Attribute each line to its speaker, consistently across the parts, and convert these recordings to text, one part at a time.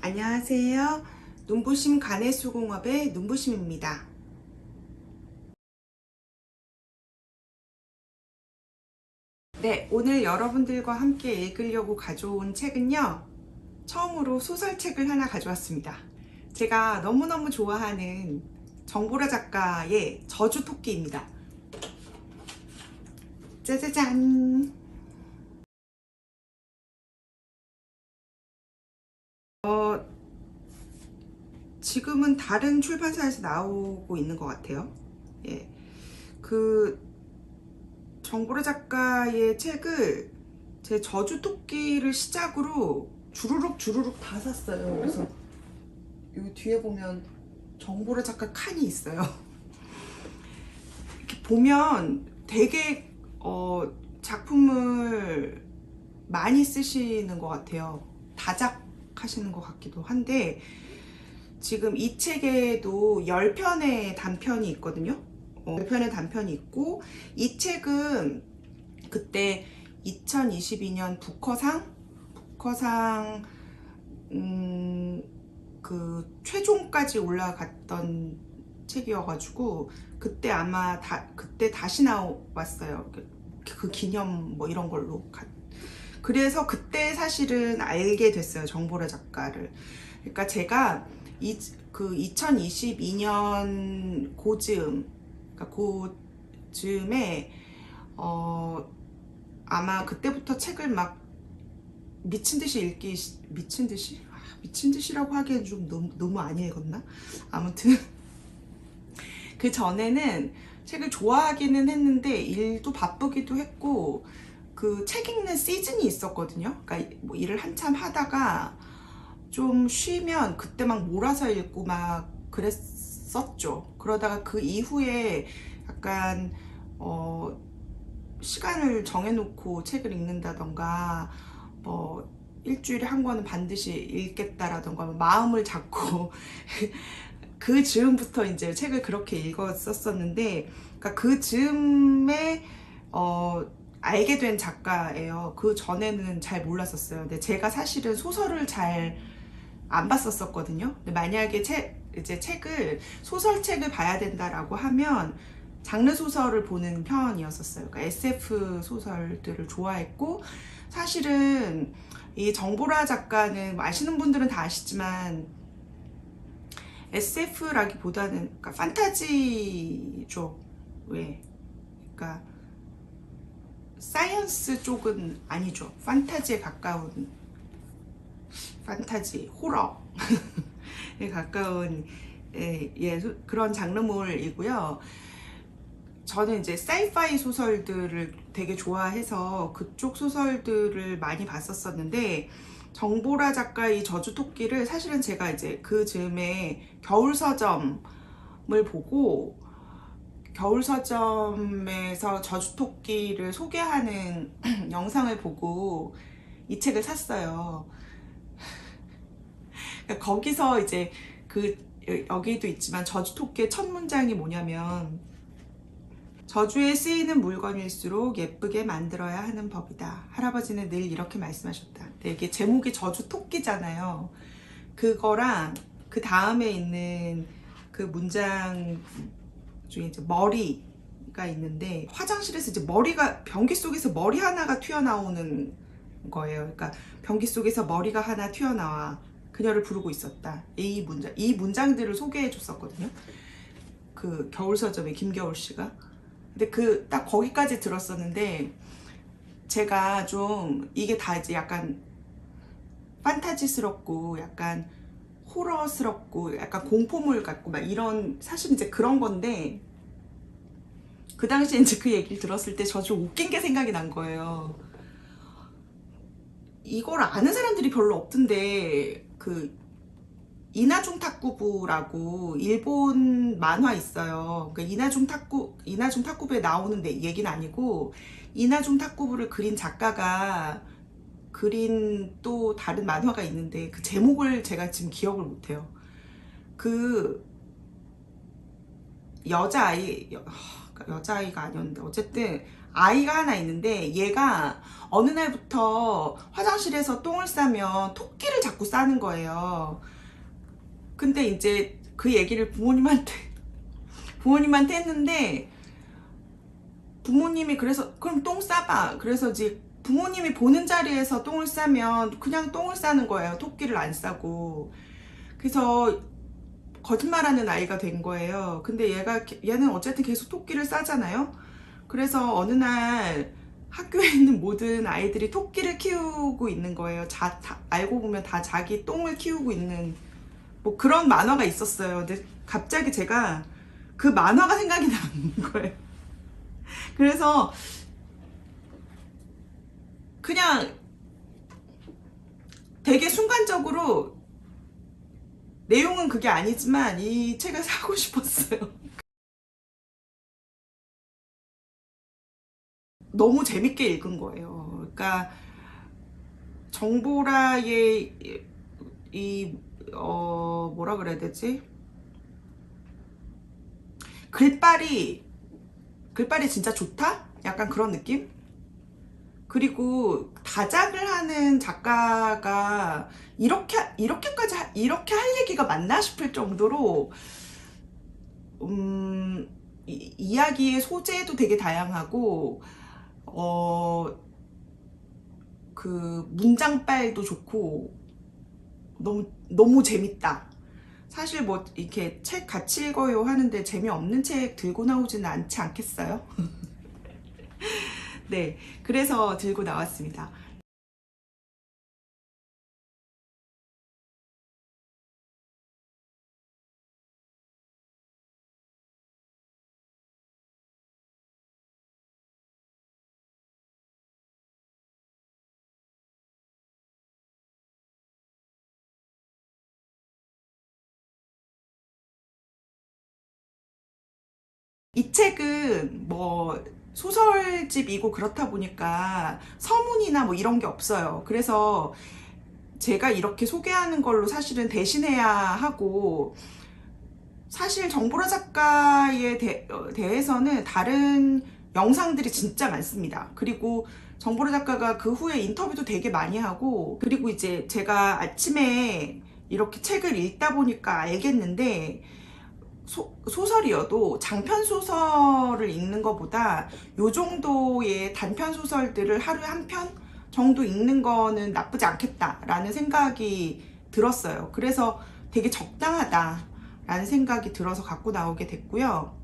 Speaker 1: 안녕하세요. 눈부심 가내수공업의 눈부심입니다. 네, 오늘 여러분들과 함께 읽으려고 가져온 책은요. 처음으로 소설책을 하나 가져왔습니다. 제가 너무너무 좋아하는 정보라 작가의 저주토끼입니다. 짜자잔! 지금은 다른 출판사에서 나오고 있는 것 같아요. 예. 정보라 작가의 책을 제 저주토끼를 시작으로 주르륵 다 샀어요. 그래서 여기 뒤에 보면 정보라 작가 칸이 있어요. 이렇게 보면 되게 작품을 많이 쓰시는 것 같아요. 다작하시는 것 같기도 한데 지금 이 책에도 10편의 단편이 있거든요. 10편의 단편이 있고 이 책은 그때 2022년 부커상 그 최종까지 올라갔던 책이어가지고 그때 아마 그때 다시 나왔어요. 그 기념 뭐 이런 걸로. 그래서 그때 사실은 알게 됐어요, 정보라 작가를. 그러니까 제가 2022년 고즈음에 아마 그때부터 책을 막 미친듯이 미친듯이라고 하기엔 좀 너무 많이 읽었나? 아무튼 그 전에는 책을 좋아하기는 했는데 일도 바쁘기도 했고 그 책 읽는 시즌이 있었거든요. 그러니까 뭐 일을 한참 하다가 좀 쉬면 그때 막 몰아서 읽고 막 그랬었죠. 그러다가 그 이후에 약간 시간을 정해놓고 책을 읽는다던가 뭐 일주일에 한 권은 반드시 읽겠다라던가 마음을 잡고 그 즈음부터 이제 책을 그렇게 읽었었는데, 그러니까 그 즈음에 알게 된 작가예요. 그 전에는 잘 몰랐었어요. 근데 제가 사실은 소설을 잘 안 봤었거든요. 근데 만약에 책을 소설책을 봐야 된다라고 하면 장르 소설을 보는 편이었었어요. 그러니까 SF 소설들을 좋아했고, 사실은 이 정보라 작가는 아시는 분들은 다 아시지만 SF라기보다는 그러니까 판타지죠. 왜? 그러니까 사이언스 쪽은 아니죠. 판타지에 가까운, 판타지, 호러에 가까운 그런 장르물이고요. 저는 이제 사이파이 소설들을 되게 좋아해서 그쪽 소설들을 많이 봤었었는데, 정보라 작가의 저주토끼를 사실은 제가 이제 그 즈음에 겨울서점을 보고 겨울서점에서 저주토끼를 소개하는 영상을 보고 이 책을 샀어요. 거기서 이제 여기도 있지만 저주토끼의 첫 문장이 뭐냐면, 저주에 쓰이는 물건일수록 예쁘게 만들어야 하는 법이다. 할아버지는 늘 이렇게 말씀하셨다. 근데 이게 제목이 저주토끼잖아요. 그거랑 그 다음에 있는 그 문장 중에 이제 머리가 있는데, 화장실에서 이제 변기 속에서 머리 하나가 튀어나오는 거예요. 그러니까 변기 속에서 머리가 하나 튀어나와 그녀를 부르고 있었다. 이 문장들을 소개해 줬었거든요. 그 겨울서점의 김겨울 씨가. 근데 딱 거기까지 들었었는데, 제가 좀 이게 다 이제 약간 판타지스럽고 약간 호러스럽고 약간 공포물 같고 막 이런, 사실 이제 그런 건데, 그 당시에 이제 그 얘기를 들었을 때 저 좀 웃긴 게 생각이 난 거예요. 이걸 아는 사람들이 별로 없던데, 이나중 탁구부라고 일본 만화 있어요. 그러니까 이나중 탁구부에 나오는 얘기는 아니고, 이나중 탁구부를 그린 작가가 그린 또 다른 만화가 있는데 그 제목을 제가 지금 기억을 못해요. 그 여자아이가 아니었는데 어쨌든 아이가 하나 있는데 얘가 어느 날부터 화장실에서 똥을 싸면 토끼를 자꾸 싸는 거예요. 근데 이제 그 얘기를 부모님한테 했는데 부모님이 그래서 그럼 똥 싸봐. 그래서 이제 부모님이 보는 자리에서 똥을 싸면 그냥 똥을 싸는 거예요. 토끼를 안 싸고. 그래서 거짓말하는 아이가 된 거예요. 근데 얘는 어쨌든 계속 토끼를 싸잖아요. 그래서 어느 날 학교에 있는 모든 아이들이 토끼를 키우고 있는 거예요. 알고 보면 다 자기 똥을 키우고 있는 뭐 그런 만화가 있었어요. 근데 갑자기 제가 그 만화가 생각이 나는 거예요. 그래서 그냥 되게 순간적으로 내용은 그게 아니지만 이 책을 사고 싶었어요. 너무 재밌게 읽은 거예요. 그러니까 정보라의 뭐라 그래야 되지? 글빨이 진짜 좋다? 약간 그런 느낌? 그리고 다작을 하는 작가가 이렇게 할 얘기가 맞나 싶을 정도로 이야기의 소재도 되게 다양하고 그 문장빨도 좋고 너무 재밌다. 사실 뭐 이렇게 책 같이 읽어요 하는데 재미없는 책 들고 나오지는 않지 않겠어요? 네, 그래서 들고 나왔습니다. 이 책은 뭐 소설집이고 그렇다 보니까 서문이나 뭐 이런 게 없어요. 그래서 제가 이렇게 소개하는 걸로 사실은 대신해야 하고, 사실 정보라 작가에 대해서는 다른 영상들이 진짜 많습니다. 그리고 정보라 작가가 그 후에 인터뷰도 되게 많이 하고, 그리고 이제 제가 아침에 이렇게 책을 읽다 보니까 알겠는데 소설이어도 장편 소설을 읽는 것보다 요 정도의 단편 소설들을 하루에 한 편 정도 읽는 거는 나쁘지 않겠다라는 생각이 들었어요. 그래서 되게 적당하다라는 생각이 들어서 갖고 나오게 됐고요.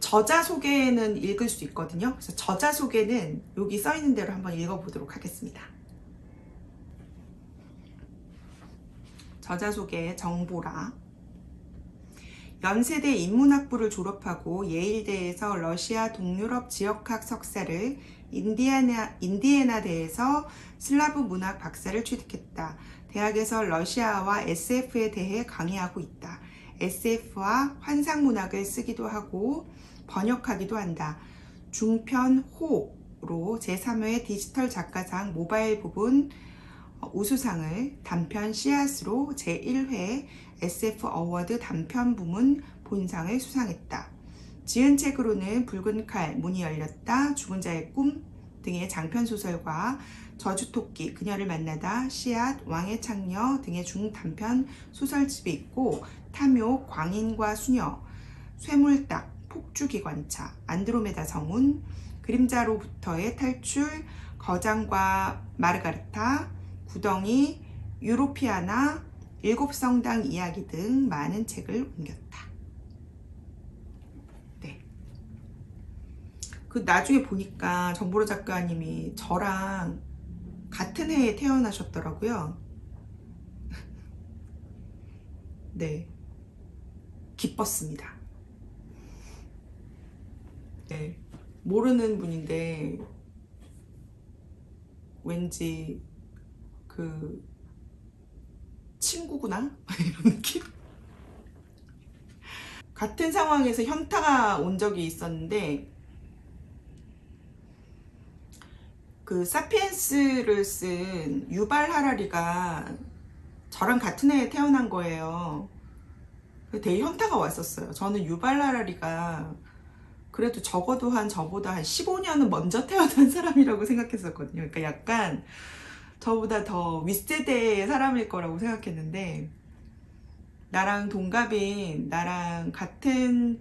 Speaker 1: 저자 소개는 읽을 수 있거든요. 그래서 저자 소개는 여기 써 있는 대로 한번 읽어보도록 하겠습니다. 저자 소개 정보라. 연세대 인문학부를 졸업하고 예일대에서 러시아 동유럽 지역학 석사를, 인디애나대에서 슬라브 문학 박사를 취득했다. 대학에서 러시아와 SF에 대해 강의하고 있다. SF와 환상문학을 쓰기도 하고 번역하기도 한다. 중편 호로 제3회 디지털 작가상 모바일 부분 우수상을, 단편 씨앗으로 제1회 SF 어워드 단편 부문 본상을 수상했다. 지은 책으로는 붉은 칼, 문이 열렸다, 죽은 자의 꿈 등의 장편 소설과 저주토끼, 그녀를 만나다, 씨앗, 왕의 창녀 등의 중단편 소설집이 있고, 탐욕, 광인과 수녀, 쇠물딱, 폭주기관차, 안드로메다 성운, 그림자로부터의 탈출, 거장과 마르가르타, 구덩이, 유로피아나, 일곱 성당 이야기 등 많은 책을 옮겼다. 네. 그 나중에 보니까 정보로 작가님이 저랑 같은 해에 태어나셨더라고요. 네. 기뻤습니다. 네. 모르는 분인데 왠지 그 친구구나? 이런 느낌? 같은 상황에서 현타가 온 적이 있었는데, 그 사피엔스를 쓴 유발 하라리가 저랑 같은 해에 태어난 거예요. 되게 현타가 왔었어요. 저는 유발 하라리가 그래도 적어도 저보다 한 15년은 먼저 태어난 사람이라고 생각했었거든요. 그러니까 약간 저보다 더 윗세대의 사람일 거라고 생각했는데, 나랑 동갑인, 나랑 같은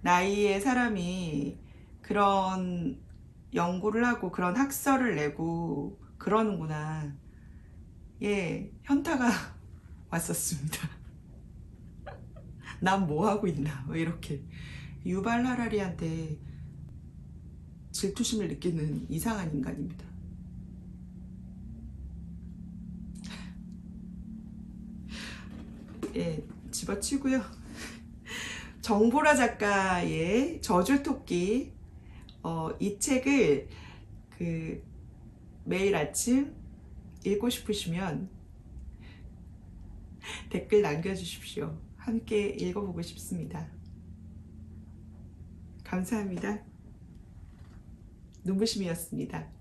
Speaker 1: 나이의 사람이 그런 연구를 하고 그런 학설을 내고 그러는구나. 예, 현타가 왔었습니다. 난 뭐 하고 있나, 뭐 이렇게. 유발 하라리한테 질투심을 느끼는 이상한 인간입니다. 예, 집어치고요. 정보라 작가의 저줄토끼, 이 책을 매일 아침 읽고 싶으시면 댓글 남겨주십시오. 함께 읽어보고 싶습니다. 감사합니다. 눈부심이었습니다.